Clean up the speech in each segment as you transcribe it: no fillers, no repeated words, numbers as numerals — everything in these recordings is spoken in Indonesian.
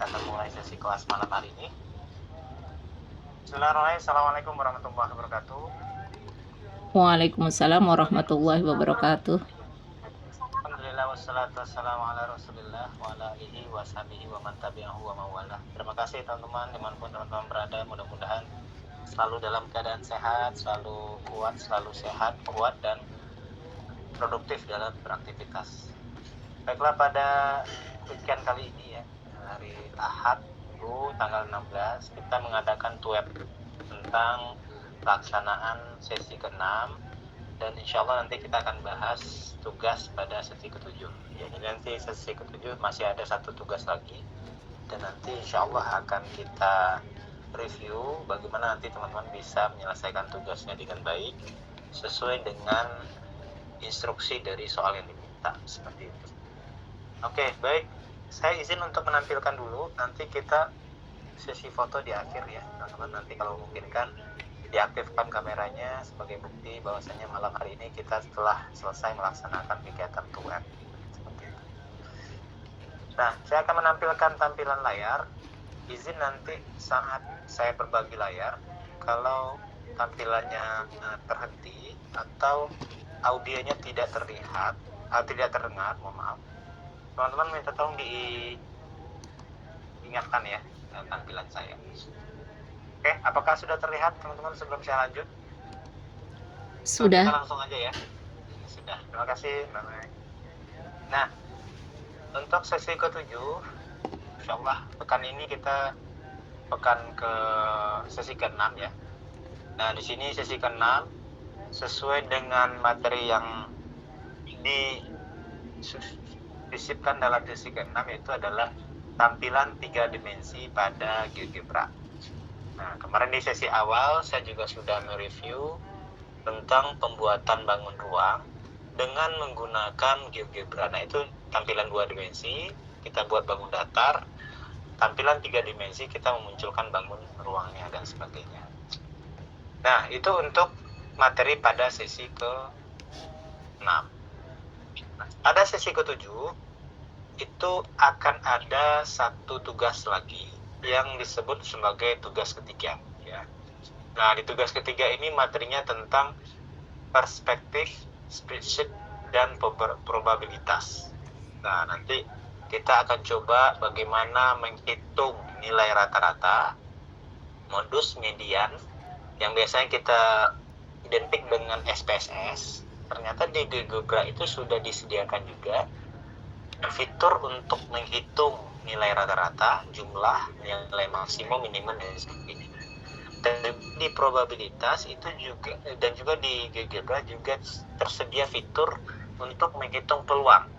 kita akan mulai sesi kelas malam hari ini. Bismillahirrahmanirrahim. Assalamualaikum warahmatullahi wabarakatuh. Waalaikumsalam warahmatullahi wabarakatuh. Alhamdulillah wassalatu wassalamu ala rasulillah wa ala alihi wa sahbihi wa man tabi'ahu wa mawala. Terima kasih teman-teman, dimanapun teman-teman berada, mudah-mudahan selalu dalam keadaan sehat, selalu kuat, selalu sehat, kuat, dan produktif dalam beraktivitas. Baiklah, pada weekend kali ini ya, hari Ahad Minggu tanggal 16, kita mengadakan tuweb tentang pelaksanaan sesi ke-6, dan insya Allah nanti kita akan bahas tugas pada sesi ke-7. Jadi nanti sesi ke-7 masih ada satu tugas lagi, dan nanti insya Allah akan kita review bagaimana nanti teman-teman bisa menyelesaikan tugasnya dengan baik sesuai dengan instruksi dari soal yang diminta, seperti itu. Oke, baik. Saya izin untuk menampilkan dulu, nanti kita sesi foto di akhir ya, teman-teman. Nanti kalau memungkinkan diaktifkan kameranya sebagai bukti bahwasanya malam hari ini kita telah selesai melaksanakan kegiatan tuweb. Seperti itu. Nah, saya akan menampilkan tampilan layar. Izin nanti saat saya berbagi layar, kalau tampilannya terhenti atau audionya tidak terlihat, tidak terdengar, mohon maaf. Teman-teman minta tolong diingatkan ya tampilan saya. Oke, apakah sudah terlihat teman-teman sebelum saya lanjut? Sudah. Kita langsung aja ya. Sudah, terima kasih Mbak Mai. Nah, untuk sesi ke-7, insya Allah pekan ini kita pekan ke sesi ke-6 ya. Nah, di sini sesi ke-6 sesuai dengan materi yang disisipkan dalam sesi ke-6, yaitu adalah tampilan 3 dimensi pada GeoGebra. Nah, kemarin di sesi awal saya juga sudah mereview tentang pembuatan bangun ruang dengan menggunakan GeoGebra. Nah, itu tampilan 2 dimensi, kita buat bangun datar. Tampilan 3 dimensi, kita memunculkan bangun ruangnya dan sebagainya. Nah, itu untuk materi pada sesi ke-6. Nah, pada sesi ke-7 itu akan ada satu tugas lagi yang disebut sebagai tugas ketiga ya. Nah, di tugas ketiga ini materinya tentang perspektif, spreadsheet, dan probabilitas. Nah, nanti kita akan coba bagaimana menghitung nilai rata-rata, modus median, yang biasanya kita identik dengan SPSS. Ternyata di GeoGebra itu sudah disediakan juga fitur untuk menghitung nilai rata-rata, jumlah, nilai maksimum, minimum, dan sebagainya. Dan di probabilitas itu juga, dan juga di GeoGebra juga tersedia fitur untuk menghitung peluang.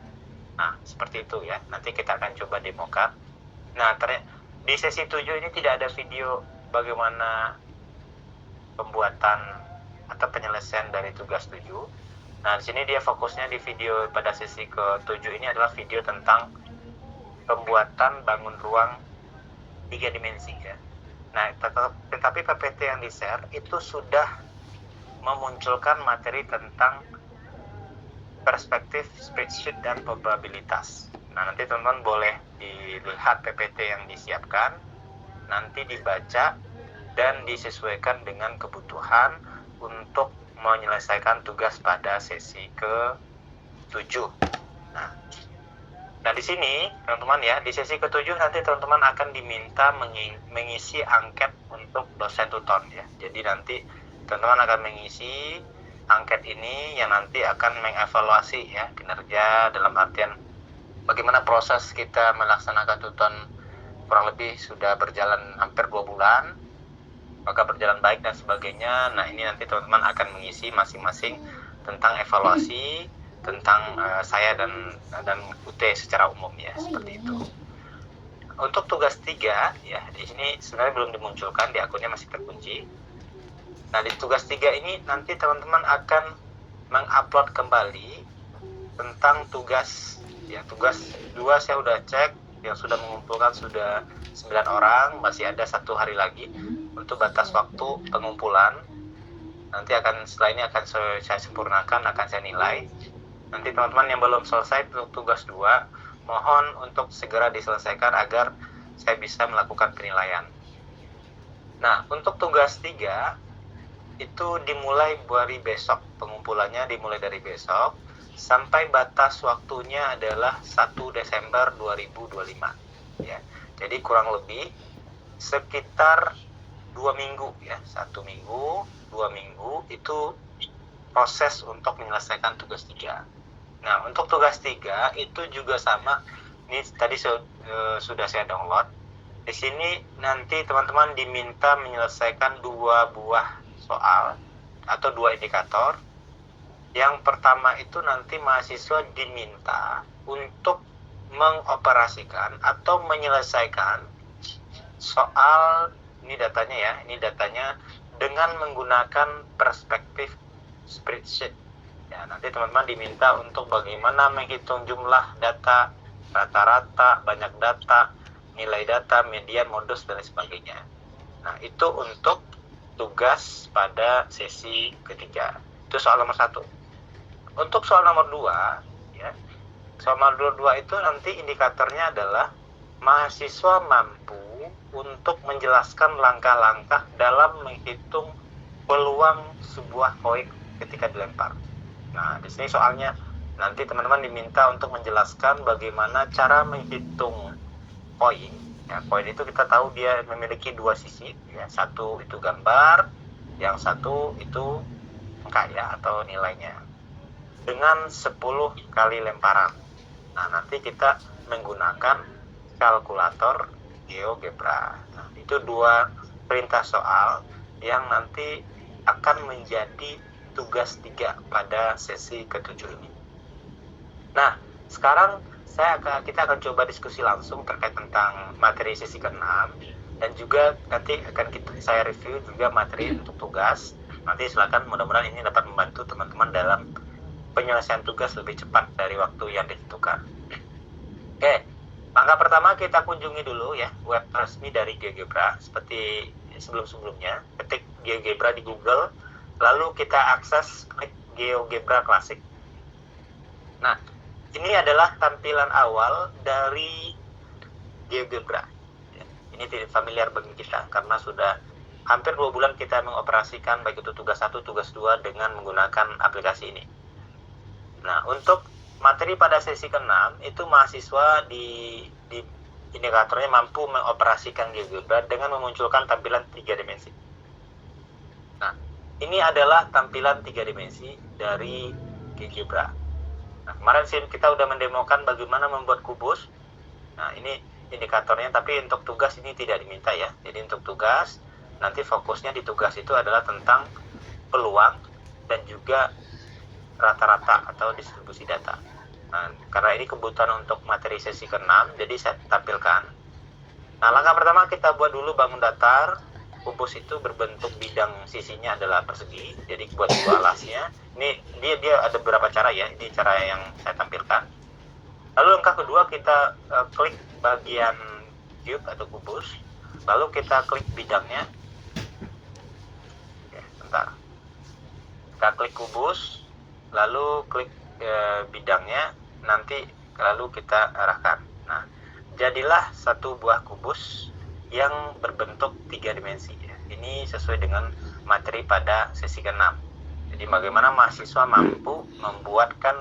Nah, seperti itu ya. Nanti kita akan coba demokan. Nah, di sesi 7 ini tidak ada video bagaimana pembuatan atau penyelesaian dari tugas 7. Nah, di sini dia fokusnya di video pada sesi ke-7 ini adalah video tentang pembuatan bangun ruang 3 dimensi ya. Nah, tetapi PPT yang di-share itu sudah memunculkan materi tentang perspektif, spreadsheet, dan probabilitas. Nah, nanti teman-teman boleh dilihat PPT yang disiapkan, nanti dibaca dan disesuaikan dengan kebutuhan untuk menyelesaikan tugas pada sesi ke-7. Nah, di sini teman-teman ya, di sesi ke-7 nanti teman-teman akan diminta mengisi angket untuk dosen tutor ya. Jadi nanti teman-teman akan mengisi angket ini yang nanti akan mengevaluasi ya kinerja, dalam artian bagaimana proses kita melaksanakan tuton kurang lebih sudah berjalan hampir 2 bulan, maka berjalan baik dan sebagainya. Nah, ini nanti teman-teman akan mengisi masing-masing tentang evaluasi tentang saya dan UT secara umum ya, seperti itu. Untuk tugas 3 ya, di sini sebenarnya belum dimunculkan, di akunnya masih terkunci. Nah, di tugas 3 ini nanti teman-teman akan mengupload kembali tentang tugas ya. Tugas 2 saya udah cek, yang sudah mengumpulkan sudah 9 orang, masih ada 1 hari lagi untuk batas waktu pengumpulan. Nanti setelah ini akan saya sempurnakan, akan saya nilai. Nanti teman-teman yang belum selesai untuk tugas 2, mohon untuk segera diselesaikan agar saya bisa melakukan penilaian. Nah, untuk tugas 3 itu dimulai dari besok, pengumpulannya dimulai dari besok sampai batas waktunya adalah 1 Desember 2025 ya. Jadi kurang lebih sekitar 2 minggu ya, 1 minggu, 2 minggu itu proses untuk menyelesaikan tugas 3. Nah, untuk tugas 3 itu juga sama. Ini tadi sudah saya download. Di sini nanti teman-teman diminta menyelesaikan 2 buah soal atau 2 indikator. Yang pertama itu nanti mahasiswa diminta untuk mengoperasikan atau menyelesaikan soal, ini datanya dengan menggunakan perspektif spreadsheet. Ya, nanti teman-teman diminta untuk bagaimana menghitung jumlah data, rata-rata, banyak data, nilai data, median, modus, dan lain sebagainya. Nah, itu untuk tugas pada sesi ketiga. Itu soal nomor 1. Untuk soal nomor 2, ya, soal nomor 2 itu nanti indikatornya adalah mahasiswa mampu untuk menjelaskan langkah-langkah dalam menghitung peluang sebuah koin ketika dilempar. Nah, di sini soalnya nanti teman-teman diminta untuk menjelaskan bagaimana cara menghitung koin. Ya, koin itu kita tahu dia memiliki 2 sisi, ya. Satu itu gambar, yang satu itu angka ya atau nilainya. Dengan 10 kali lemparan. Nah, nanti kita menggunakan kalkulator GeoGebra. Nah, itu 2 perintah soal yang nanti akan menjadi tugas 3 pada sesi ke-7 ini. Nah, sekarang kita akan coba diskusi langsung terkait tentang materi sesi ke-6 dan juga nanti akan saya review juga materi untuk tugas. Nanti silakan, mudah-mudahan ini dapat membantu teman-teman dalam penyelesaian tugas lebih cepat dari waktu yang ditentukan. Oke, langkah pertama kita kunjungi dulu ya web resmi dari GeoGebra seperti sebelum-sebelumnya. Ketik GeoGebra di Google, lalu kita akses klik GeoGebra Classic. Nah, ini adalah tampilan awal dari GeoGebra. Ini tidak familiar bagi kita karena sudah hampir 2 bulan kita mengoperasikan baik itu tugas 1, tugas 2 dengan menggunakan aplikasi ini. Nah, untuk materi pada sesi ke-6 itu mahasiswa di indikatornya mampu mengoperasikan GeoGebra dengan memunculkan tampilan 3 dimensi. Nah, ini adalah tampilan 3 dimensi dari GeoGebra. Nah, kemarin kita udah mendemokan bagaimana membuat kubus. Nah, ini indikatornya, tapi untuk tugas ini tidak diminta ya. Jadi untuk tugas, nanti fokusnya di tugas itu adalah tentang peluang dan juga rata-rata atau distribusi data. Nah, karena ini kebutuhan untuk materi sesi ke-6, jadi saya tampilkan. Nah, langkah pertama kita buat dulu bangun datar. Kubus itu berbentuk bidang sisinya adalah persegi, jadi buat 2 alasnya. Ini dia ada beberapa cara ya, ini cara yang saya tampilkan. Lalu langkah kedua kita klik bagian cube atau kubus, lalu kita klik bidangnya. Oke, bentar. Kita klik kubus, lalu klik bidangnya, nanti lalu kita arahkan. Nah, jadilah satu buah kubus yang berbentuk 3 dimensi ya. Ini sesuai dengan materi pada sesi ke-6. Jadi bagaimana mahasiswa mampu membuatkan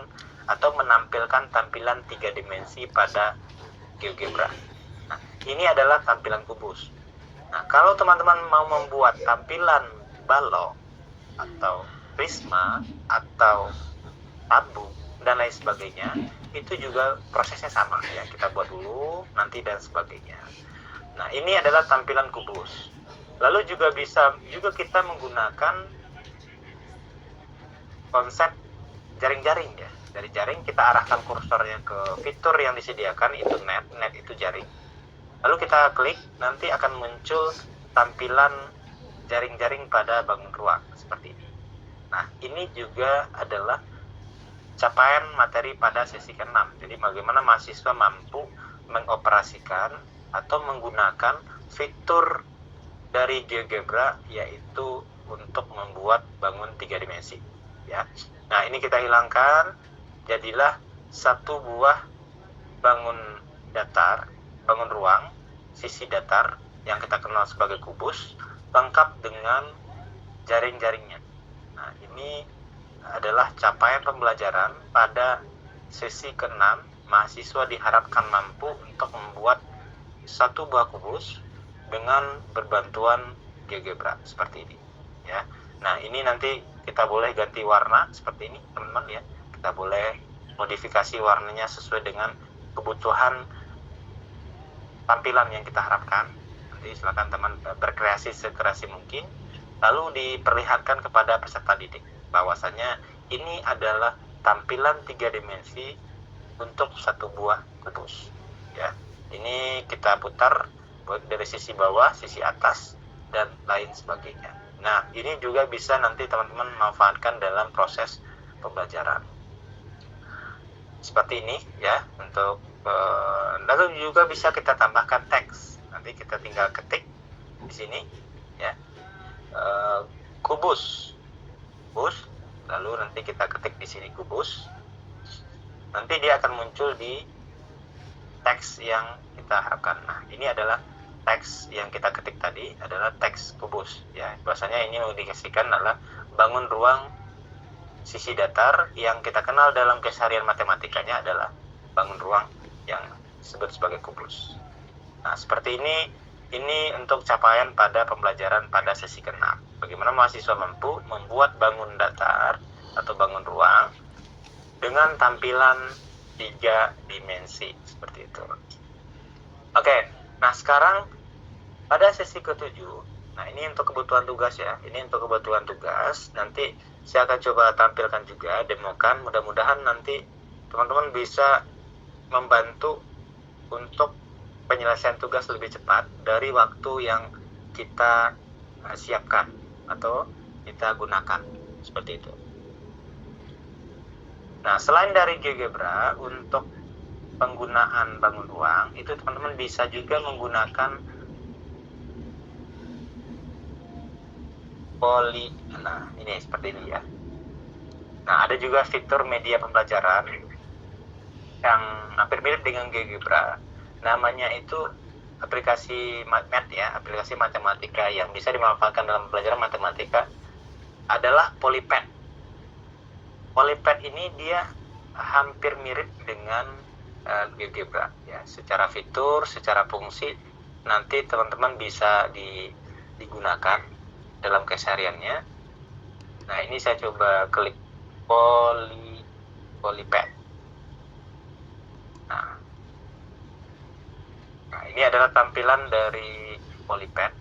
atau menampilkan tampilan 3 dimensi pada GeoGebra. Nah, ini adalah tampilan kubus. Nah, kalau teman-teman mau membuat tampilan balok atau prisma atau tabung dan lain sebagainya, itu juga prosesnya sama ya. Kita buat dulu nanti dan sebagainya. Nah, ini adalah tampilan kubus. Lalu juga kita menggunakan konsep jaring-jaring ya. Dari jaring kita arahkan kursornya ke fitur yang disediakan, itu net itu jaring. Lalu kita klik, nanti akan muncul tampilan jaring-jaring pada bangun ruang seperti ini. Nah, ini juga adalah capaian materi pada sesi ke-6. Jadi bagaimana mahasiswa mampu mengoperasikan atau menggunakan fitur dari GeoGebra, yaitu untuk membuat bangun 3 dimensi ya. Nah, ini kita hilangkan, jadilah satu buah bangun datar, bangun ruang sisi datar yang kita kenal sebagai kubus, lengkap dengan jaring-jaringnya. Nah, ini adalah capaian pembelajaran pada sesi ke-6. Mahasiswa diharapkan mampu untuk membuat satu buah kubus dengan berbantuan GeoGebra seperti ini ya. Nah, ini nanti kita boleh ganti warna seperti ini teman-teman ya. Kita boleh modifikasi warnanya sesuai dengan kebutuhan tampilan yang kita harapkan. Nanti silakan teman berkreasi sekreasi mungkin, lalu diperlihatkan kepada peserta didik bahwasanya ini adalah tampilan 3 dimensi untuk satu buah kubus ya. Ini kita putar dari sisi bawah, sisi atas, dan lain sebagainya. Nah, ini juga bisa nanti teman-teman manfaatkan dalam proses pembelajaran seperti ini ya. Untuk lalu juga bisa kita tambahkan teks. Nanti kita tinggal ketik di sini ya, kubus, lalu nanti kita ketik di sini kubus. Nanti dia akan muncul di teks yang kita harapkan. Nah, ini adalah teks yang kita ketik tadi, adalah teks kubus ya. Bahasanya ini mau dikasihkan adalah bangun ruang sisi datar yang kita kenal dalam keseharian matematikanya adalah bangun ruang yang disebut sebagai kubus. Nah, seperti ini untuk capaian pada pembelajaran pada sesi ke-6. Bagaimana mahasiswa mampu membuat bangun datar atau bangun ruang dengan tampilan 3 dimensi seperti itu. Oke, nah sekarang pada sesi ke-7, nah ini untuk kebutuhan tugas ya. Ini untuk kebutuhan tugas. Nanti saya akan coba tampilkan juga, demokan. Mudah-mudahan nanti teman-teman bisa membantu untuk penyelesaian tugas lebih cepat dari waktu yang kita siapkan atau kita gunakan seperti itu. Nah, selain dari GeoGebra untuk penggunaan bangun ruang, itu teman-teman bisa juga menggunakan nah ini seperti ini ya. Nah, ada juga fitur media pembelajaran yang hampir mirip dengan GeoGebra. Namanya itu aplikasi Math ya, aplikasi matematika yang bisa dimanfaatkan dalam pelajaran matematika adalah Polypad. Polypad ini dia hampir mirip dengan GeoGebra ya, secara fitur, secara fungsi nanti teman-teman bisa digunakan dalam kesehariannya. Nah, ini saya coba klik Polypad. Nah, ini adalah tampilan dari Polypad.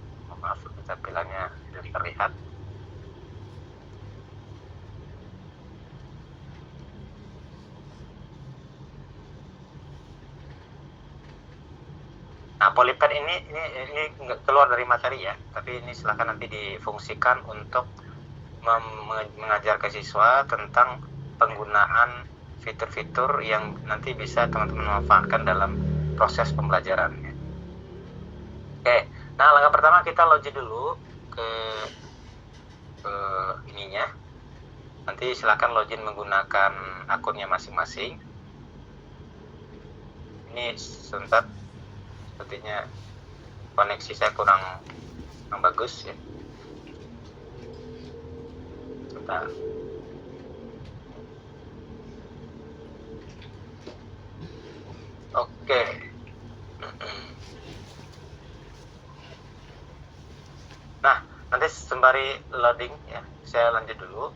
Maaf, tampilannya tidak terlihat. Nah, Polypad ini keluar dari materi ya, tapi ini silakan nanti difungsikan untuk mengajar ke siswa tentang penggunaan fitur-fitur yang nanti bisa teman-teman manfaatkan dalam proses pembelajaran. Oke, nah langkah pertama kita login dulu ke ininya. Nanti silakan login menggunakan akunnya masing-masing. Ini sebentar. Sepertinya koneksi saya kurang bagus ya. Sebentar. Oke. Nah, nanti sembari loading ya, saya lanjut dulu.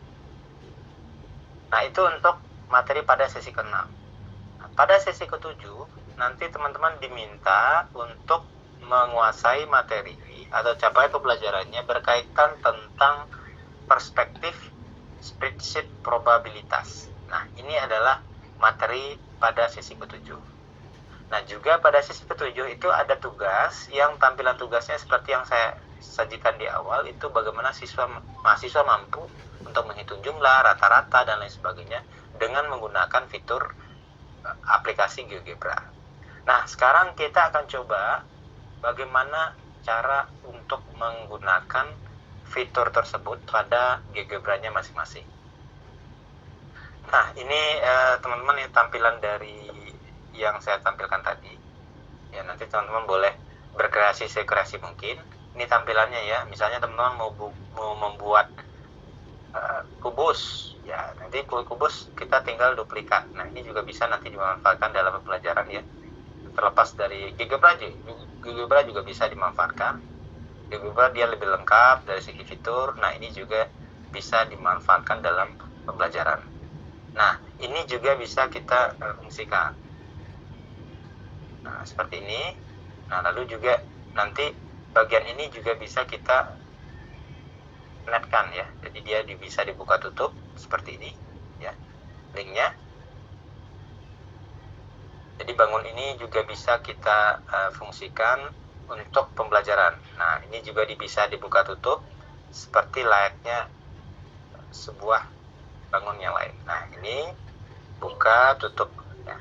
Nah, itu untuk materi pada sesi ke-6. Nah, pada sesi ke-7 nanti teman-teman diminta untuk menguasai materi atau capaian pembelajarannya berkaitan tentang perspektif spreadsheet probabilitas. Nah, ini adalah materi pada sesi ke-7. Nah, juga pada sesi ke-7 itu ada tugas yang tampilan tugasnya seperti yang saya sajikan di awal, itu bagaimana mahasiswa mampu untuk menghitung jumlah, rata-rata, dan lain sebagainya dengan menggunakan fitur aplikasi GeoGebra. Nah, sekarang kita akan coba bagaimana cara untuk menggunakan fitur tersebut pada GeoGebra-nya masing-masing. Nah, ini teman-teman tampilan dari yang saya tampilkan tadi. Ya, nanti teman-teman boleh berkreasi sekreasi mungkin. Ini tampilannya ya, misalnya teman-teman mau membuat kubus ya, nanti kubus kita tinggal duplikat. Nah, ini juga bisa nanti dimanfaatkan dalam pembelajaran ya, terlepas dari GeoGebra juga bisa dimanfaatkan. GeoGebra dia lebih lengkap dari segi fitur. Nah, ini juga bisa dimanfaatkan dalam pembelajaran. Nah, ini juga bisa kita fungsikan. Nah, seperti ini. Nah, lalu juga nanti bagian ini juga bisa kita netkan ya. Jadi dia bisa dibuka tutup seperti ini ya. Linknya. Jadi bangun ini juga bisa kita fungsikan untuk pembelajaran. Nah, ini juga bisa dibuka tutup seperti layaknya sebuah bangun yang lain. Nah, ini buka tutup ya.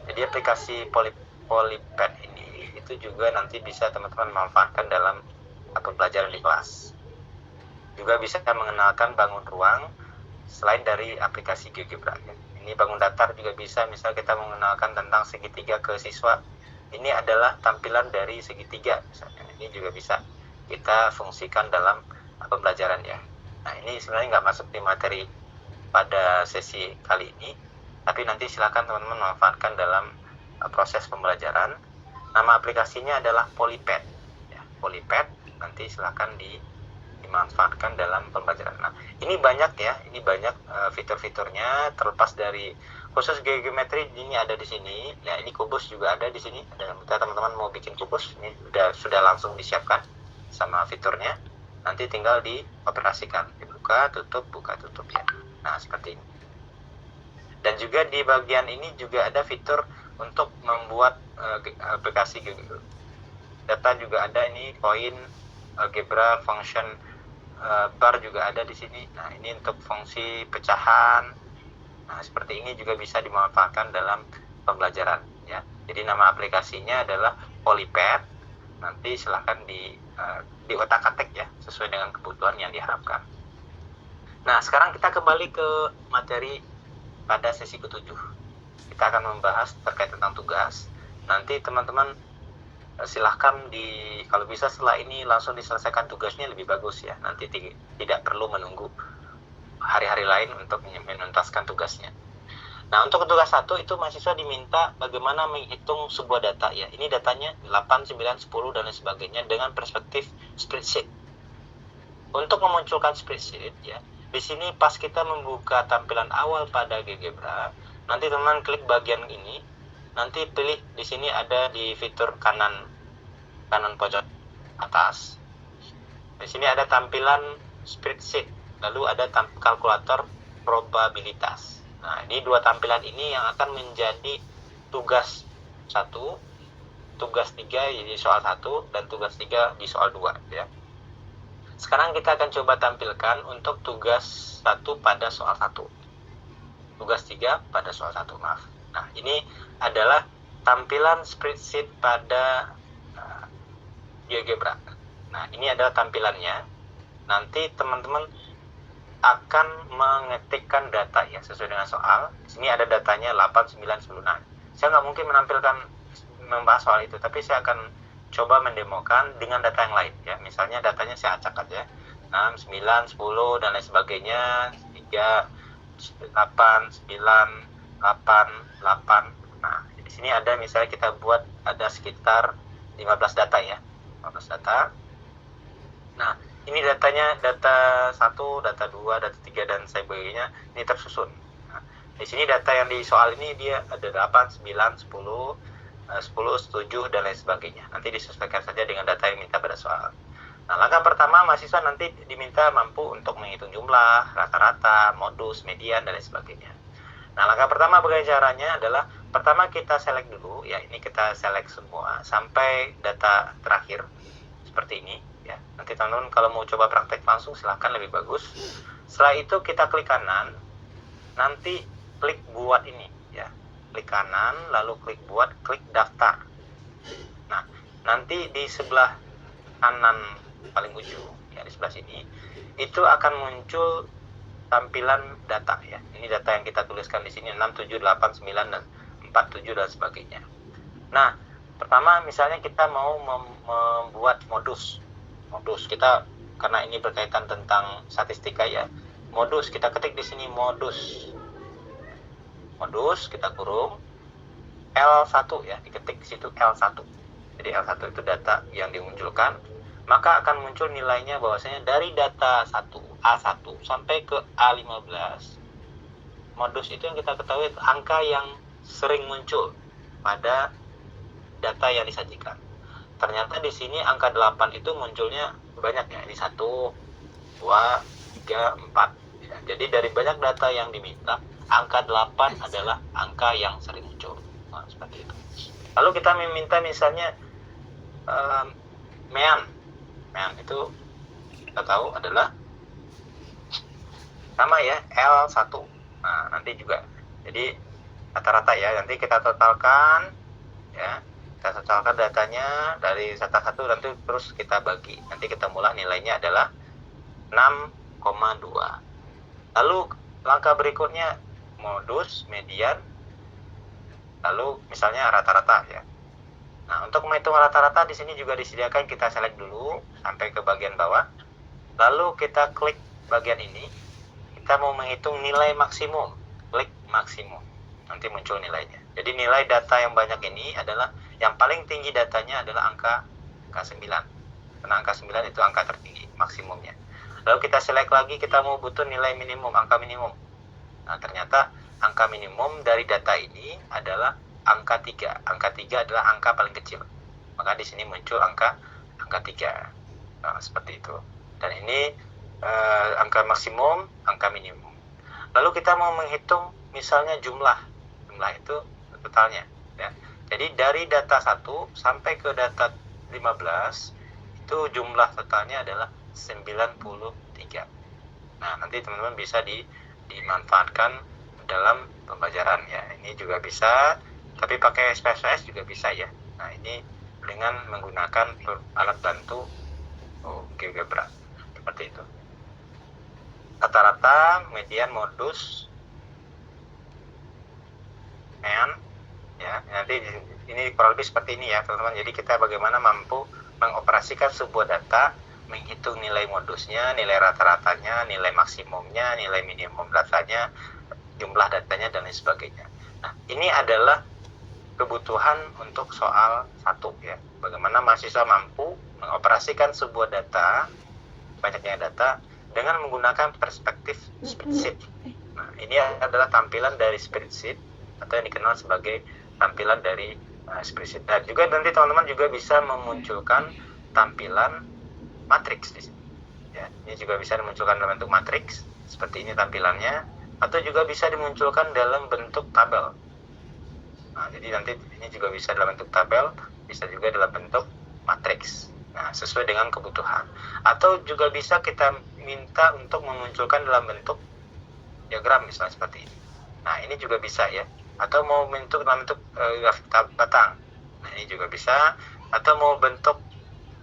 Jadi aplikasi Polypad ini itu juga nanti bisa teman-teman manfaatkan dalam pembelajaran di kelas. Juga bisa mengenalkan bangun ruang selain dari aplikasi GeoGebra ya. Ini bangun datar juga bisa, misal kita mengenalkan tentang segitiga ke siswa. Ini adalah tampilan dari segitiga misalnya. Ini juga bisa kita fungsikan dalam pembelajaran ya. Nah, ini sebenarnya nggak masuk di materi pada sesi kali ini, tapi nanti silakan teman-teman manfaatkan dalam proses pembelajaran. Nama aplikasinya adalah Polypad ya. Polypad nanti silakan dimanfaatkan dalam pembelajaran. Nah, ini banyak ya, ini banyak fitur-fiturnya, terlepas dari khusus geometri ini ada di sini. Ya, ini kubus juga ada di sini. Dan teman-teman mau bikin kubus, ini sudah langsung disiapkan sama fiturnya. Nanti tinggal dioperasikan, dibuka tutup ya. Nah, seperti ini. Dan juga di bagian ini juga ada fitur untuk membuat aplikasi data juga ada, ini koin algebra function bar juga ada di sini. Nah, ini untuk fungsi pecahan. Nah, seperti ini juga bisa dimanfaatkan dalam pembelajaran ya. Jadi nama aplikasinya adalah Polypad. Nanti silahkan di otak-atik ya, sesuai dengan kebutuhan yang diharapkan. Nah, sekarang kita kembali ke materi pada sesi ke-7. Kita akan membahas terkait tentang tugas. Nanti teman-teman silahkan kalau bisa setelah ini langsung diselesaikan tugasnya lebih bagus ya. Nanti tidak perlu menunggu hari-hari lain untuk menuntaskan tugasnya. Nah, untuk tugas 1 itu mahasiswa diminta bagaimana menghitung sebuah data ya. Ini datanya 8, 9, 10 dan lain sebagainya dengan perspektif spreadsheet. Untuk memunculkan spreadsheet ya, di sini pas kita membuka tampilan awal pada GeoGebra, nanti teman klik bagian ini, nanti pilih di sini ada di fitur kanan pojok atas. Di sini ada tampilan spreadsheet, lalu ada kalkulator probabilitas. Nah, ini dua tampilan ini yang akan menjadi tugas 1, tugas 3 di soal 1, dan tugas 3 di soal 2 ya. Sekarang kita akan coba tampilkan untuk tugas 1 pada soal 1. Tugas 3 pada soal 1, maaf. Nah, ini adalah tampilan spreadsheet pada GeoGebra. Nah, ini adalah tampilannya. Nanti teman-teman akan mengetikkan data ya sesuai dengan soal. Di sini ada datanya 8, 9, 10. Nah, saya nggak mungkin membahas soal itu, tapi saya akan coba mendemokan dengan data yang lain ya. Misalnya datanya saya acak aja 6, 9, 10 dan lain sebagainya, 3, 8, 9, 8, 8. Nah, di sini ada misalnya kita buat ada sekitar 15 data ya. 15 data. Nah, ini datanya data 1, data 2, data 3 dan sebagainya, ini tersusun. Nah, di sini data yang di soal ini dia ada 8, 9, 10, 10, 7 dan lain sebagainya. Nanti disesuaikan saja dengan data yang minta pada soal. Nah, langkah pertama mahasiswa nanti diminta mampu untuk menghitung jumlah, rata-rata, modus, median dan lain sebagainya. Nah, langkah pertama bagaimana caranya adalah pertama kita select dulu ya, ini kita select semua sampai data terakhir seperti ini ya. Nanti teman-teman kalau mau coba praktek langsung silahkan, lebih bagus. Setelah itu kita klik kanan, nanti klik buat ini ya, klik kanan lalu klik buat, klik daftar. Nah, nanti di sebelah kanan paling ujung ya, di sebelah sini itu akan muncul tampilan data ya. Ini data yang kita tuliskan di sini 6, 7, 8, 9 dan 47 dan sebagainya. Nah, Pertama, misalnya kita mau membuat modus kita, karena ini berkaitan tentang statistika ya. Modus kita ketik di sini, modus kita kurung L1 ya, diketik di situ L1. Jadi L1 itu data yang dimunculkan, maka akan muncul nilainya bahwasanya dari data A1 sampai ke A15. Modus itu yang kita ketahui angka yang sering muncul pada data yang disajikan. Ternyata di sini angka 8 itu munculnya banyak ya. Ini 1, 2, 3, 4. Ya, jadi dari banyak data yang diminta, angka 8 adalah angka yang sering muncul. Nah, seperti itu. Lalu kita meminta misalnya mean itu kita tahu adalah sama ya, L1. Nah, nanti juga. Jadi rata-rata ya, nanti kita totalkan ya. Kita totalkan datanya dari data 1, nanti terus kita bagi. Nanti kita mulai nilainya adalah 6,2. Lalu langkah berikutnya modus, median, lalu misalnya rata-rata ya. Nah, untuk menghitung rata-rata di sini juga disediakan, kita select dulu sampai ke bagian bawah. Lalu kita klik bagian ini. Kita mau menghitung nilai maksimum. Klik maksimum. Nanti muncul nilainya. Jadi nilai data yang banyak ini adalah yang paling tinggi, datanya adalah angka 9. Karena angka 9 itu angka tertinggi maksimumnya. Lalu kita select lagi, kita mau butuh nilai minimum, angka minimum. Nah, ternyata angka minimum dari data ini adalah angka 3. Angka 3 adalah angka paling kecil. Maka di sini muncul angka 3. Nah, seperti itu. Dan ini angka maksimum, angka minimum. Lalu kita mau menghitung misalnya jumlah itu totalnya ya. Jadi dari data 1 sampai ke data 15 itu jumlah totalnya adalah 93. Nah, nanti teman-teman bisa dimanfaatkan dalam pembelajaran ya. Ini juga bisa, tapi pakai SPSS juga bisa ya. Nah, ini dengan menggunakan alat bantu GeoGebra seperti itu. Rata-rata, median, modus, mean ya. Nanti ini kurang lebih seperti ini ya teman-teman. Jadi kita bagaimana mampu mengoperasikan sebuah data, menghitung nilai modusnya, nilai rata-ratanya, nilai maksimumnya, nilai minimum datanya, jumlah datanya, dan lain sebagainya. Nah, ini adalah kebutuhan untuk soal 1 ya. Bagaimana mahasiswa mampu mengoperasikan sebuah data, banyaknya data, dengan menggunakan perspektif spreadsheet. Nah, ini adalah tampilan dari spreadsheet atau yang dikenal sebagai tampilan dari spreadsheet. Dan juga nanti teman-teman juga bisa memunculkan tampilan matriks di sini. Ya, ini juga bisa dimunculkan dalam bentuk matriks seperti ini tampilannya, atau juga bisa dimunculkan dalam bentuk tabel. Nah, jadi nanti ini juga bisa dalam bentuk tabel, bisa juga dalam bentuk matriks. Nah, sesuai dengan kebutuhan. Atau juga bisa kita minta untuk memunculkan dalam bentuk diagram misalnya seperti ini. Nah, ini juga bisa ya. Atau mau bentuk dalam bentuk grafik batang. Nah, ini juga bisa. Atau mau bentuk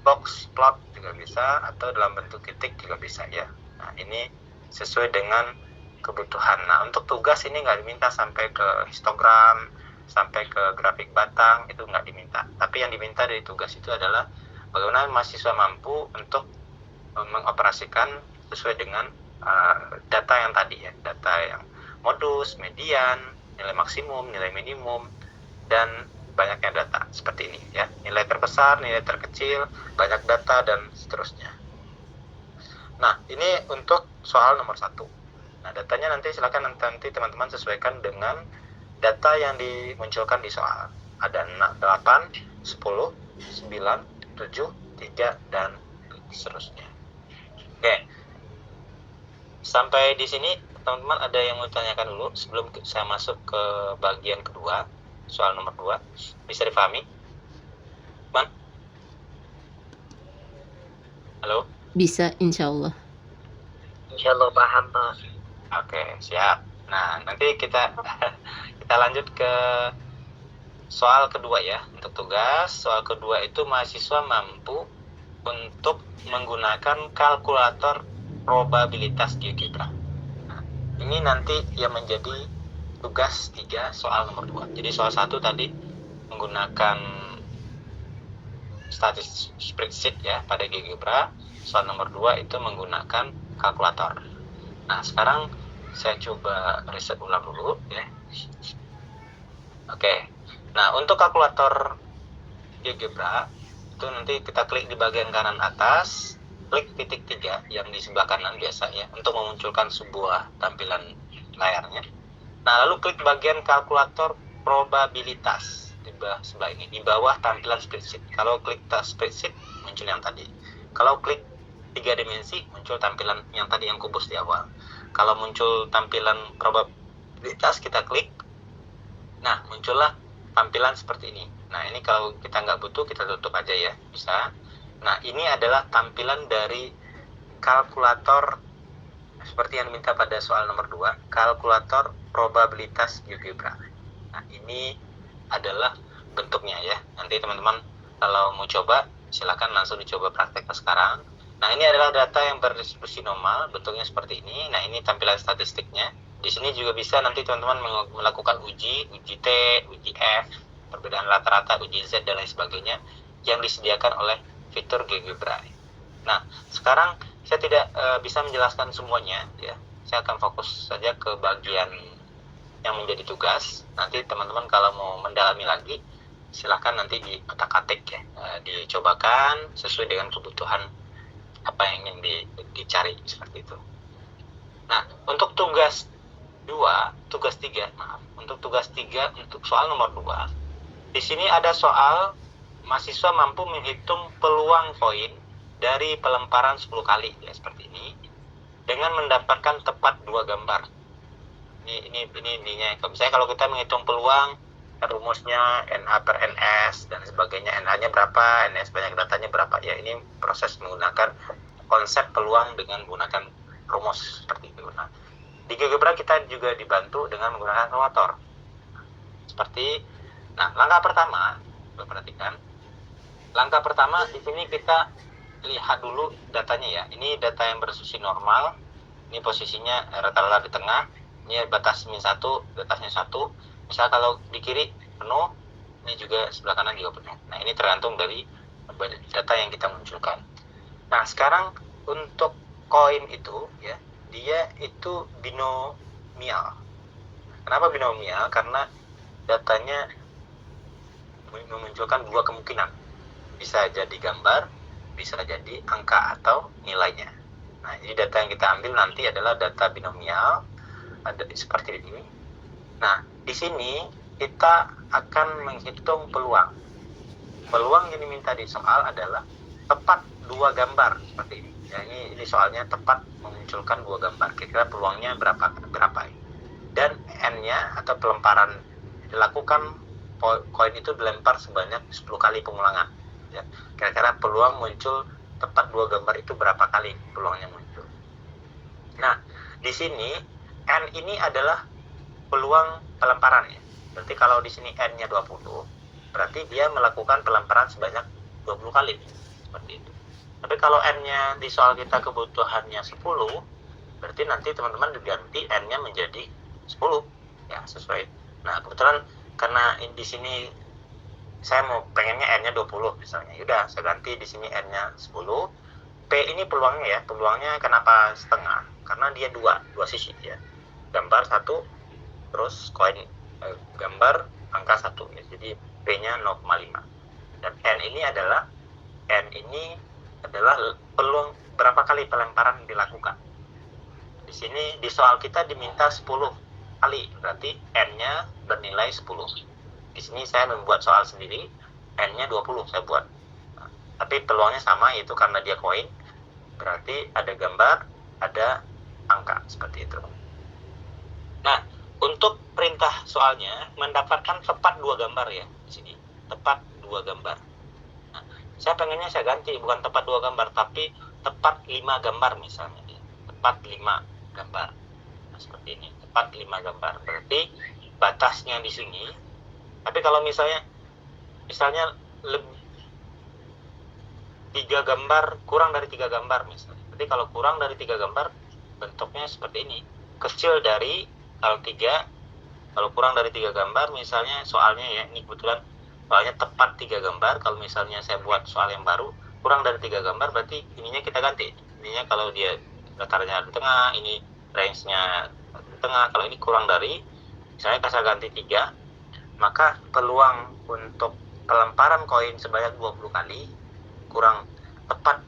box plot juga bisa. Atau dalam bentuk titik juga bisa ya. Nah, ini sesuai dengan kebutuhan. Nah, untuk tugas ini nggak diminta sampai ke histogram, sampai ke grafik batang, itu nggak diminta. Tapi yang diminta dari tugas itu adalah bagaimana mahasiswa mampu untuk mengoperasikan sesuai dengan data yang tadi ya, data yang modus, median, nilai maksimum, nilai minimum, dan banyaknya data seperti ini ya, nilai terbesar, nilai terkecil, banyak data, dan seterusnya. Nah, ini untuk soal nomor 1. Nah, datanya nanti silakan nanti teman-teman sesuaikan dengan data yang dimunculkan di soal. Ada 8, 10, 9, 7, 3, dan seterusnya. Oke. Sampai di sini teman-teman ada yang mau tanyakan dulu sebelum saya masuk ke bagian kedua, soal nomor 2. Bisa dipahami? Man? Halo? Bisa, insya Allah. Insya Allah paham, Pak. Oke, siap. Nah, nanti kita lanjut ke soal kedua ya. Untuk tugas, soal kedua itu mahasiswa mampu untuk menggunakan kalkulator probabilitas GeoGebra. Nah, ini nanti yang menjadi tugas 3 soal nomor 2. Jadi soal 1 tadi menggunakan statistik spreadsheet ya pada GeoGebra. Soal nomor 2 itu menggunakan kalkulator. Nah, sekarang saya coba riset ulang dulu ya. Oke. Nah, untuk kalkulator GeoGebra itu nanti kita klik di bagian kanan atas, klik titik 3 yang di sebelah kanan biasa ya untuk memunculkan sebuah tampilan layarnya. Nah, lalu klik bagian kalkulator probabilitas di sebelah ini, di bawah tampilan spreadsheet. Kalau klik spreadsheet muncul yang tadi. Kalau klik 3 dimensi muncul tampilan yang tadi yang kubus di awal. Kalau muncul tampilan probabilitas kita klik. Nah, muncullah tampilan seperti ini. Nah, ini kalau kita nggak butuh, kita tutup aja ya, bisa. Nah, ini adalah tampilan dari kalkulator seperti yang diminta pada soal nomor 2, kalkulator probabilitas GeoGebra. Nah, ini adalah bentuknya ya. Nanti teman-teman kalau mau coba, silakan langsung dicoba praktek sekarang. Nah, ini adalah data yang berdistribusi normal, bentuknya seperti ini. Nah, ini tampilan statistiknya. Di sini juga bisa nanti teman-teman melakukan uji T, uji F, perbedaan rata-rata, uji Z, dan lain sebagainya yang disediakan oleh fitur GeoGebra. Nah, sekarang saya tidak bisa menjelaskan semuanya ya. Saya akan fokus saja ke bagian yang menjadi tugas. Nanti teman-teman kalau mau mendalami lagi, silahkan nanti di otak-atik ya, dicobakan sesuai dengan kebutuhan apa yang ingin dicari seperti itu. Nah, untuk tugas 3, untuk tugas 3 untuk soal nomor 2. Di sini ada soal mahasiswa mampu menghitung peluang koin dari pelemparan 10 kali ya seperti ini dengan mendapatkan tepat 2 gambar. Ini ininya. Misalnya kalau kita menghitung peluang, rumusnya NA per NS dan sebagainya, NA-nya berapa, NS banyak datanya berapa ya. Ini proses menggunakan konsep peluang dengan menggunakan rumus seperti itu. Nah, di GeoGebra kita juga dibantu dengan menggunakan kalkulator. Nah, langkah pertama, perhatikan. Langkah pertama di sini kita lihat dulu datanya ya. Ini data yang berdistribusi normal. Ini posisinya rata-rata di tengah. Ini batas min 1, batasnya 1. Misal kalau di kiri penuh, ini juga sebelah kanan juga penuh. Nah, ini tergantung dari data yang kita munculkan. Nah, sekarang untuk koin itu ya, dia itu binomial. Kenapa binomial? Karena datanya memunculkan 2 kemungkinan. Bisa jadi gambar, bisa jadi angka atau nilainya. Nah, jadi data yang kita ambil nanti adalah data binomial, ada seperti ini. Nah, di sini kita akan menghitung peluang. Peluang yang diminta di soal adalah tepat 2 gambar seperti ini. Ya, ini soalnya tepat memunculkan 2 gambar. Kira-kira peluangnya berapa? Dan N-nya atau pelemparan dilakukan, koin itu dilempar sebanyak 10 kali pengulangan. Ya, kira-kira peluang muncul tepat 2 gambar itu berapa kali peluangnya muncul. Nah, di sini N ini adalah peluang pelemparan ya. Berarti kalau di sini N-nya 20, berarti dia melakukan pelemparan sebanyak 20 kali. Seperti itu. Tapi kalau N-nya di soal kita kebutuhannya 10, berarti nanti teman-teman diganti N-nya menjadi 10. Ya, sesuai. Nah, kebetulan karena di sini saya mau pengennya N-nya 20 misalnya. Yaudah, saya ganti di sini N-nya 10. P ini peluangnya ya. Peluangnya kenapa setengah? Karena dia dua sisi ya. Gambar 1, terus koin gambar angka 1 ya. Jadi P-nya 0,5. Dan N ini adalah peluang berapa kali pelemparan dilakukan. Di sini di soal kita diminta 10 kali, berarti N-nya bernilai 10. Di sini saya membuat soal sendiri, N-nya 20 saya buat. Nah, tapi peluangnya sama, yaitu karena dia koin, berarti ada gambar, ada angka, seperti itu. Nah, untuk perintah soalnya mendapatkan tepat 2 gambar ya, di sini. Tepat 2 gambar. Nah, saya pengennya saya ganti, bukan tepat 2 gambar, tapi tepat 5 gambar misalnya. Tepat 5 gambar. Nah, seperti ini, tepat 5 gambar. Berarti batasnya di sini. Tapi kalau misalnya 3 gambar, kurang dari 3 gambar misalnya. Jadi kalau kurang dari 3 gambar, bentuknya seperti ini. Kecil dari kalau kurang dari 3 gambar, misalnya soalnya ya, ini kebetulan soalnya tepat 3 gambar. Kalau misalnya saya buat soal yang baru kurang dari 3 gambar, berarti ininya kita ganti. Ininya kalau dia datarnya di tengah, ini range-nya di tengah, kalau ini kurang dari, misalnya saya ganti 3, maka peluang untuk pelemparan koin sebanyak 20 kali kurang tepat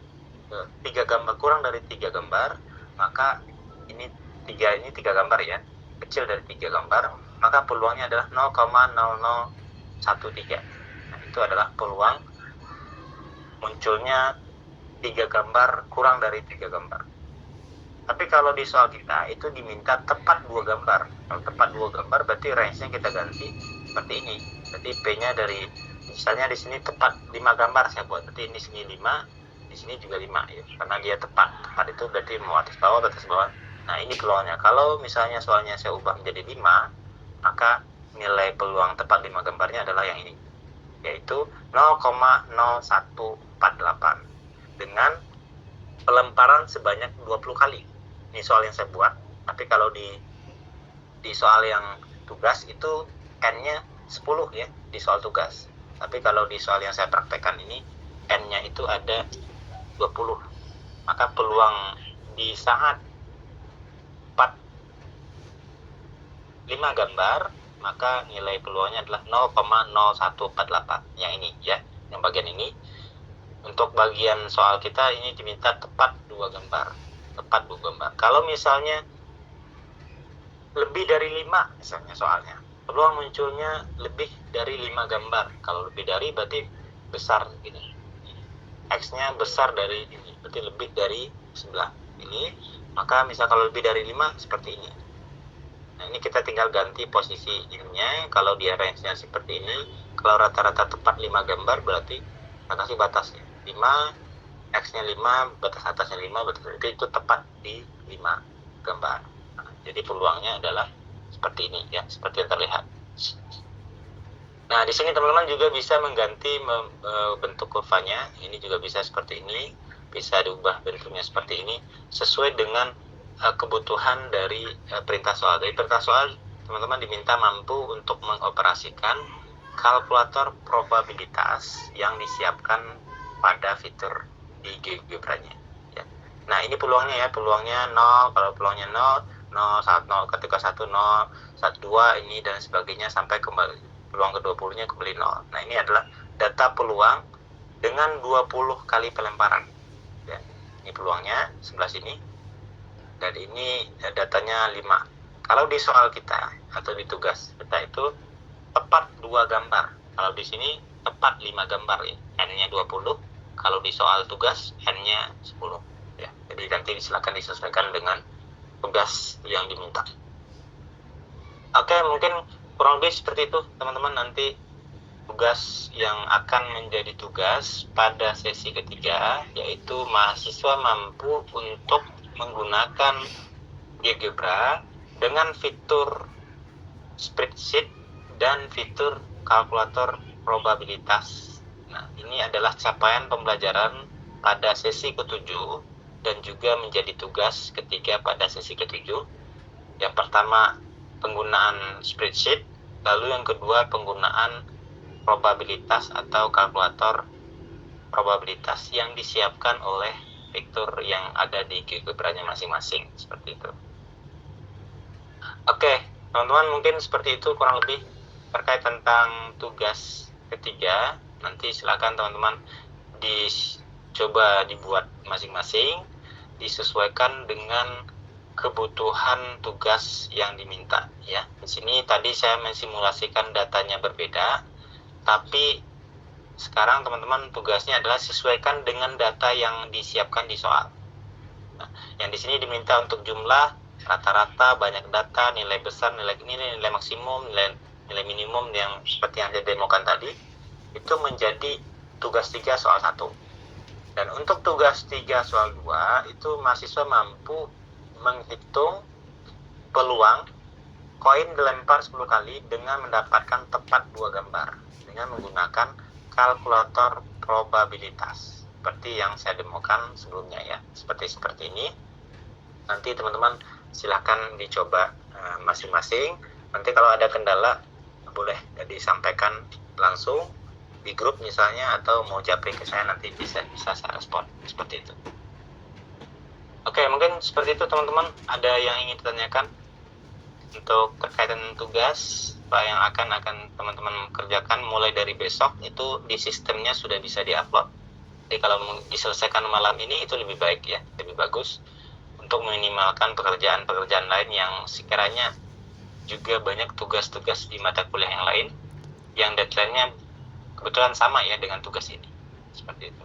3 gambar, kurang dari 3 gambar, maka ini 3 gambar ya, kecil dari 3 gambar, maka peluangnya adalah 0,0013. Nah, itu adalah peluang munculnya 3 gambar kurang dari 3 gambar. Tapi kalau di soal kita itu diminta tepat 2 gambar. Kalau tepat 2 gambar berarti range-nya kita ganti seperti ini. Berarti P-nya dari, misalnya di sini tepat 5 gambar saya buat. Berarti ini sini 5, di sini juga 5 ya. Karena dia tepat. Tepat itu berarti mau atas bawah. Nah, ini peluangnya. Kalau misalnya soalnya saya ubah menjadi 5, maka nilai peluang tepat 5 gambarnya adalah yang ini, yaitu 0,0148 dengan pelemparan sebanyak 20 kali. Ini soal yang saya buat. Tapi kalau di soal yang tugas itu N-nya 10 ya, di soal tugas. Tapi kalau di soal yang saya praktekkan ini N-nya itu ada 20. Maka peluang di saat 5 gambar, maka nilai peluangnya adalah 0,0148. Yang ini ya, yang bagian ini. Untuk bagian soal kita ini diminta tepat 2 gambar. Tepat 2 gambar. Kalau misalnya lebih dari 5 misalnya soalnya, peluang munculnya lebih dari 5 gambar. Kalau lebih dari berarti besar ini. X-nya besar dari ini, berarti lebih dari sebelah ini. Maka misal kalau lebih dari 5 seperti ini. Nah, ini kita tinggal ganti posisi ininya. Kalau dia range-nya seperti ini, kalau rata-rata tepat 5 gambar berarti kita kasih batasnya 5, X-nya 5, batas atasnya 5, batas itu tepat di 5 gambar. Nah, jadi peluangnya adalah seperti ini ya, seperti yang terlihat. Nah, di sini teman-teman juga bisa mengganti bentuk kurvanya. Ini juga bisa seperti ini, bisa diubah bentuknya seperti ini sesuai dengan kebutuhan dari perintah soal. Dari perintah soal, teman-teman diminta mampu untuk mengoperasikan kalkulator probabilitas yang disiapkan pada fitur di GeoGebra-nya ya. Nah, ini peluangnya ya, peluangnya 0, kalau peluangnya 0, 0, 1, 0, ketika 1, 0, 1, 2, ini dan sebagainya sampai kembali peluang ke-20-nya kembali 0. Nah, ini adalah data peluang dengan 20 kali pelemparan ya. Ini peluangnya sebelah sini, dan ini datanya 5. Kalau di soal kita atau di tugas kita itu tepat 2 gambar. Kalau di sini tepat 5 gambar ya, N-nya 20. Kalau di soal tugas N-nya 10 ya. Jadi nanti silakan disesuaikan dengan tugas yang diminta. Oke, mungkin kurang lebih seperti itu teman-teman. Nanti tugas yang akan menjadi tugas pada sesi ketiga, yaitu mahasiswa mampu untuk menggunakan GeoGebra dengan fitur spreadsheet dan fitur kalkulator probabilitas. Nah, ini adalah capaian pembelajaran pada sesi ke-7 dan juga menjadi tugas ketiga pada sesi ke-7. Yang pertama, penggunaan spreadsheet, lalu yang kedua, penggunaan probabilitas atau kalkulator probabilitas yang disiapkan oleh fitur yang ada di GeoGebra-nya masing-masing, seperti itu. Oke, teman-teman, mungkin seperti itu kurang lebih terkait tentang tugas ketiga. Nanti silakan teman-teman dicoba dibuat masing-masing, disesuaikan dengan kebutuhan tugas yang diminta ya. Di sini tadi saya mensimulasikan datanya berbeda, tapi sekarang teman-teman tugasnya adalah sesuaikan dengan data yang disiapkan di soal. Nah, yang di sini diminta untuk jumlah, rata-rata, banyak data, nilai besar, nilai maksimum, nilai minimum yang seperti yang saya demokan tadi, itu menjadi tugas 3 soal 1. Dan untuk tugas 3 soal 2 itu mahasiswa mampu menghitung peluang koin dilempar 10 kali dengan mendapatkan tepat 2 gambar dengan menggunakan kalkulator probabilitas seperti yang saya demokan sebelumnya ya. Seperti ini. Nanti teman-teman silakan dicoba masing-masing. Nanti kalau ada kendala boleh disampaikan langsung di grup misalnya, atau mau japri ke saya, nanti bisa saya respon seperti itu. Oke, mungkin seperti itu teman-teman. Ada yang ingin ditanyakan untuk terkaitan tugas yang akan teman-teman kerjakan mulai dari besok? Itu di sistemnya sudah bisa diupload. Jadi kalau diselesaikan malam ini itu lebih baik ya, lebih bagus untuk meminimalkan pekerjaan-pekerjaan lain yang sekiranya juga banyak tugas-tugas di mata kuliah yang lain yang deadline-nya kebetulan sama ya dengan tugas ini. Seperti itu.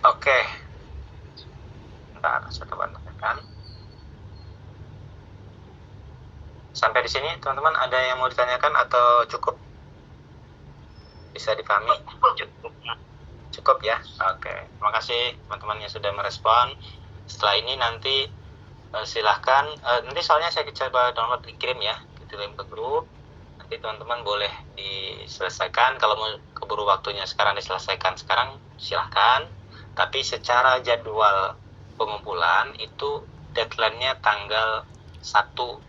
Oke. Bentar, saya coba tekan. Sampai di sini teman-teman ada yang mau ditanyakan atau cukup? Bisa dipahami? Cukup ya? Oke. Terima kasih teman-teman yang sudah merespon. Setelah ini nanti silahkan, nanti soalnya saya coba download, dikirim ya, dikirim ke grup. Nanti teman-teman boleh diselesaikan. Kalau mau keburu waktunya sekarang diselesaikan sekarang, silahkan. Tapi secara jadwal pengumpulan itu deadline-nya tanggal 1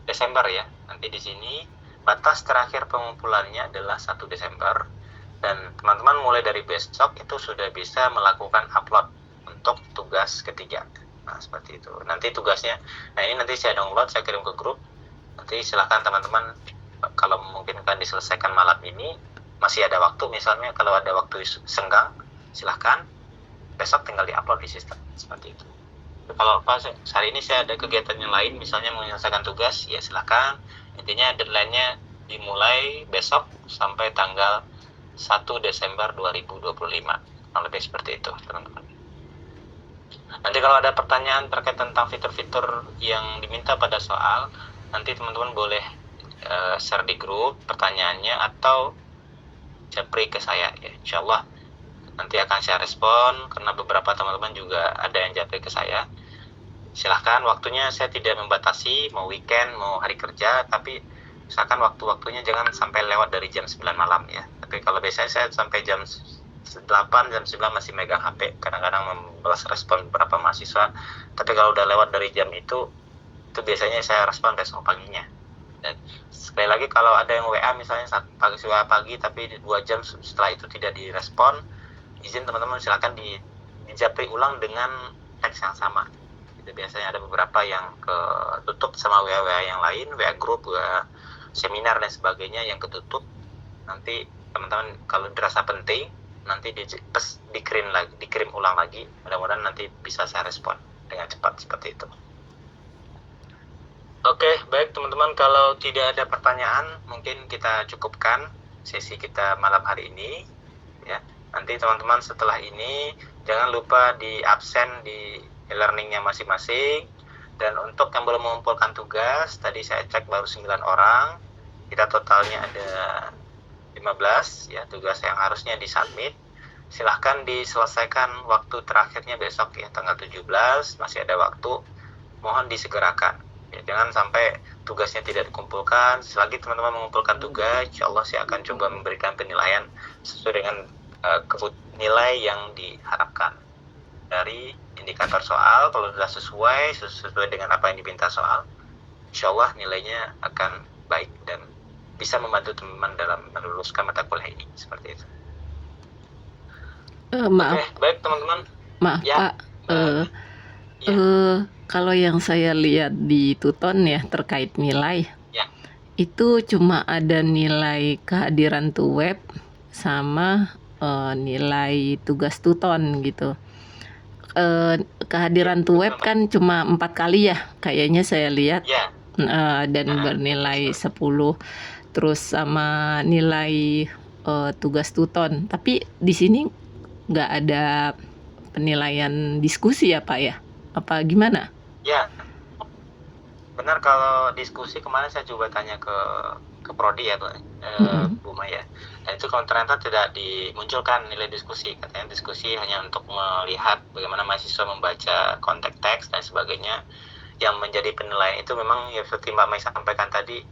Desember ya. Nanti di sini batas terakhir pengumpulannya adalah 1 Desember. Dan teman-teman mulai dari besok itu sudah bisa melakukan upload untuk tugas ketiga. Nah, seperti itu. Nanti tugasnya, nah ini nanti saya download, saya kirim ke grup. Nanti silahkan teman-teman, kalau mungkin akan diselesaikan malam ini, masih ada waktu, misalnya kalau ada waktu senggang, silahkan besok tinggal diupload di sistem. Seperti itu. Kalau pas hari ini saya ada kegiatan yang lain, misalnya menyelesaikan tugas, ya silahkan. Intinya deadline-nya dimulai besok sampai tanggal 1 Desember 2025. Lebih seperti itu, teman-teman. Nanti kalau ada pertanyaan terkait tentang fitur-fitur yang diminta pada soal, nanti teman-teman boleh share di grup pertanyaannya atau japri ke saya ya. Insyaallah nanti akan saya respon, karena beberapa teman-teman juga ada yang japri ke saya. Silahkan, waktunya saya tidak membatasi, mau weekend, mau hari kerja, tapi misalkan waktu-waktunya jangan sampai lewat dari jam 9 malam ya. Tapi kalau biasanya saya sampai jam 8, jam 9 masih megang HP, kadang-kadang membalas respon beberapa mahasiswa. Tapi kalau udah lewat dari jam itu biasanya saya respon besok paginya. Dan sekali lagi, kalau ada yang WA misalnya pagi tapi 2 jam setelah itu tidak direspon, izin teman-teman silakan dijapri ulang dengan teks yang sama. Itu biasanya ada beberapa yang ketutup sama WA yang lain, WA grup, WA seminar dan sebagainya yang ketutup. Nanti teman-teman kalau dirasa penting, nanti dikirim ulang lagi. Mudah-mudahan nanti bisa saya respon dengan cepat seperti itu. Oke, baik teman-teman, kalau tidak ada pertanyaan, mungkin kita cukupkan sesi kita malam hari ini ya. Nanti teman-teman setelah ini jangan lupa di absen di e-learningnya masing-masing. Dan untuk yang belum mengumpulkan tugas, tadi saya cek baru 9 orang. Kita totalnya ada 15 ya tugas yang harusnya disubmit. Silahkan diselesaikan, waktu terakhirnya besok ya, tanggal 17, masih ada waktu. Mohon disegerakan. Ya, jangan sampai tugasnya tidak dikumpulkan. Selagi teman-teman mengumpulkan tugas, insya Allah saya akan coba memberikan penilaian sesuai dengan nilai yang diharapkan dari indikator soal. Kalau sudah sesuai dengan apa yang diminta soal, insya Allah nilainya akan baik dan bisa membantu teman-teman dalam meluluskan mata kuliah ini. Seperti itu. Maaf. Oke, baik teman-teman. Maaf ya, Pak. Kalau yang saya lihat di Tuton ya terkait nilai, ya. Itu cuma ada nilai kehadiran web sama nilai tugas Tuton gitu. Kehadiran web kan cuma 4 kali ya, kayaknya saya lihat. Ya. Dan bernilai 10. Terus sama nilai tugas Tuton. Tapi di sini nggak ada penilaian diskusi ya Pak ya? Apa gimana? Ya, benar. Kalau diskusi kemarin saya coba tanya ke Prodi ya, Bu Maya. Dan itu kalau ternyata tidak dimunculkan nilai diskusi. Katanya diskusi hanya untuk melihat bagaimana mahasiswa membaca konteks teks dan sebagainya. Yang menjadi penilaian itu memang ya seperti Mbak Mai sampaikan tadi,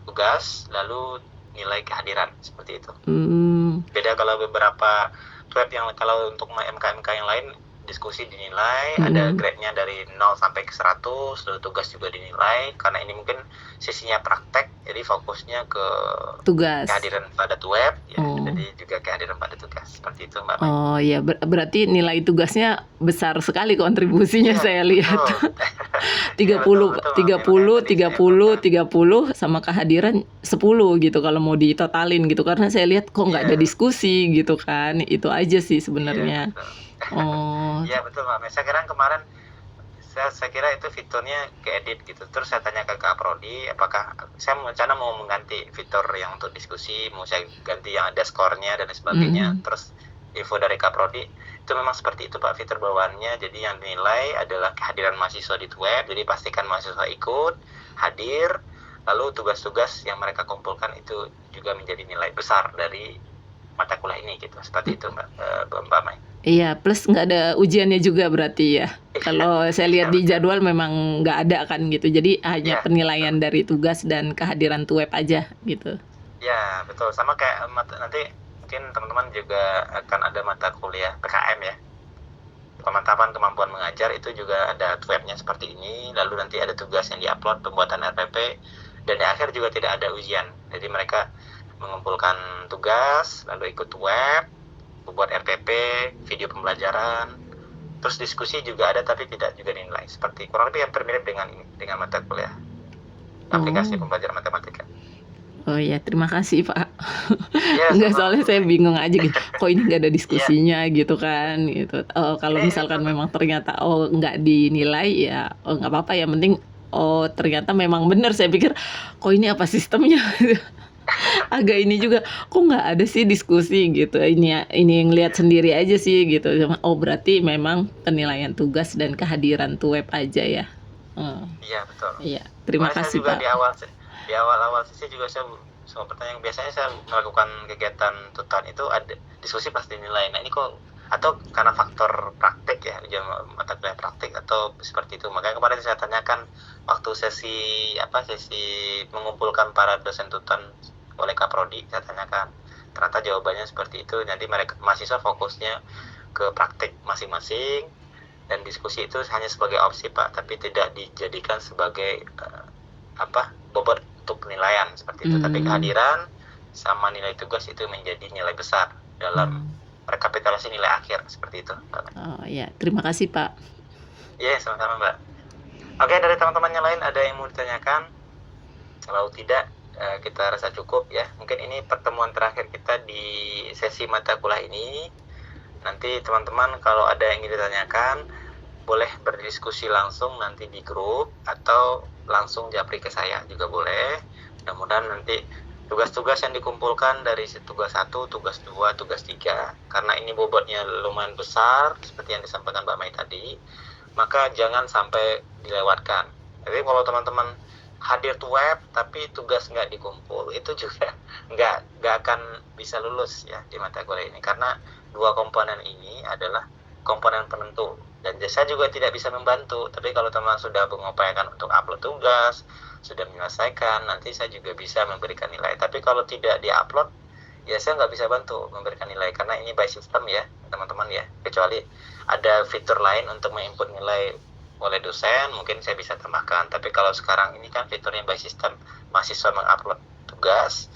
tugas lalu nilai kehadiran seperti itu. Beda kalau beberapa web yang kalau untuk MK yang lain diskusi dinilai, ada Mm-mm. grade-nya dari 0 sampai ke 100, lalu tugas juga dinilai, karena ini mungkin sesinya praktek, jadi fokusnya ke Tugas. kehadiran pada web, ya, Oh. jadi juga kehadiran pada tugas, seperti itu Mbak Mai. Oh ya, berarti nilai tugasnya besar sekali kontribusinya Iya, saya lihat. betul. 30, Iya, betul, 30, makanya tadi saya 30, potong. 30 sama kehadiran 10 gitu kalau mau ditotalin gitu. Karena saya lihat kok nggak ada Iya, diskusi gitu kan. Itu aja sih iya sebenarnya. betul. Oh, Iya betul Mbak Mai. Saya kira kemarin saya kira itu fiturnya keedit gitu. Terus saya tanya ke Kak Prodi, apakah saya rencana mau mengganti fitur yang untuk diskusi, mau saya ganti yang ada skornya dan lain sebagainya. mm, Terus info dari Kak Prodi, itu memang seperti itu Pak fitur bawaannya. Jadi yang dinilai adalah kehadiran mahasiswa di web. Jadi pastikan mahasiswa ikut, hadir, lalu tugas-tugas yang mereka kumpulkan itu juga menjadi nilai besar dari mata kuliah ini gitu. Seperti itu Mbak Mai. iya, plus nggak ada ujiannya juga berarti ya. Kalau saya lihat di jadwal memang nggak ada kan gitu. Jadi hanya Iya, penilaian dari tugas dan kehadiran web aja gitu. ya, betul. Sama kayak nanti mungkin teman-teman juga akan ada mata kuliah PKM ya. Pemantapan kemampuan mengajar itu juga ada webnya seperti ini. Lalu nanti ada tugas yang diupload, pembuatan RPP, dan di akhir juga tidak ada ujian. Jadi mereka mengumpulkan tugas, lalu ikut web, membuat RPP, video pembelajaran, terus diskusi juga ada tapi tidak juga dinilai. Seperti kurang lebih hampir mirip dengan mata kuliah aplikasi Oh. pembelajaran matematika. Oh ya, terima kasih Pak. Ya, Enggak, sama. soalnya saya bingung aja gitu. Kok ini nggak ada diskusinya gitu kan gitu. Oh, kalau Ini misalkan memang ternyata nggak dinilai ya nggak apa-apa ya. Penting ternyata memang benar. Saya pikir kok ini apa sistemnya? Agak ini juga kok nggak ada sih diskusi gitu. Ini yang lihat sendiri aja sih gitu. Oh berarti memang penilaian tugas dan kehadiran web aja ya. Oh, Iya, betul. iya, terima Kemarin saya kasih juga Pak. di awal sesi juga saya semua pertanyaan, biasanya saya melakukan kegiatan tutan itu ada diskusi pasti dinilai. Nah ini kok, atau karena faktor praktik ya, ujian mata kuliah praktik atau seperti itu. Makanya kemarin saya tanyakan waktu sesi mengumpulkan para dosen tutan oleh Kak Prodi, saya tanyakan. Ternyata jawabannya seperti itu. Jadi mereka mahasiswa fokusnya ke praktik masing-masing, dan diskusi itu hanya sebagai opsi Pak, tapi tidak dijadikan sebagai bobot untuk penilaian seperti itu. Tapi kehadiran sama nilai tugas itu menjadi nilai besar dalam rekapitulasi nilai akhir seperti itu. Oh ya, terima kasih Pak. Iya, sama-sama Mbak. Oke, dari teman-teman yang lain ada yang mau ditanyakan? Kalau tidak, kita rasa cukup ya. Mungkin ini pertemuan terakhir kita di sesi mata kuliah ini. Nanti teman-teman kalau ada yang ingin ditanyakan, boleh berdiskusi langsung nanti di grup atau langsung japri ke saya juga boleh. Mudah-mudahan nanti tugas-tugas yang dikumpulkan dari tugas 1, tugas 2, tugas 3, karena ini bobotnya lumayan besar seperti yang disampaikan Mbak Mai tadi, maka jangan sampai dilewatkan. Jadi kalau teman-teman hadir tuh web tapi tugas nggak dikumpul, itu juga nggak akan bisa lulus ya di mata kuliah ini, karena dua komponen ini adalah komponen penentu. Dan saya juga tidak bisa membantu, tapi kalau teman sudah mengupayakan untuk upload tugas, sudah menyelesaikan, nanti saya juga bisa memberikan nilai. Tapi kalau tidak di-upload, ya saya nggak bisa bantu memberikan nilai, karena ini by system ya teman-teman ya. Kecuali ada fitur lain untuk menginput nilai oleh dosen, mungkin saya bisa tambahkan. Tapi kalau sekarang ini kan fiturnya by system, mahasiswa mengupload tugas,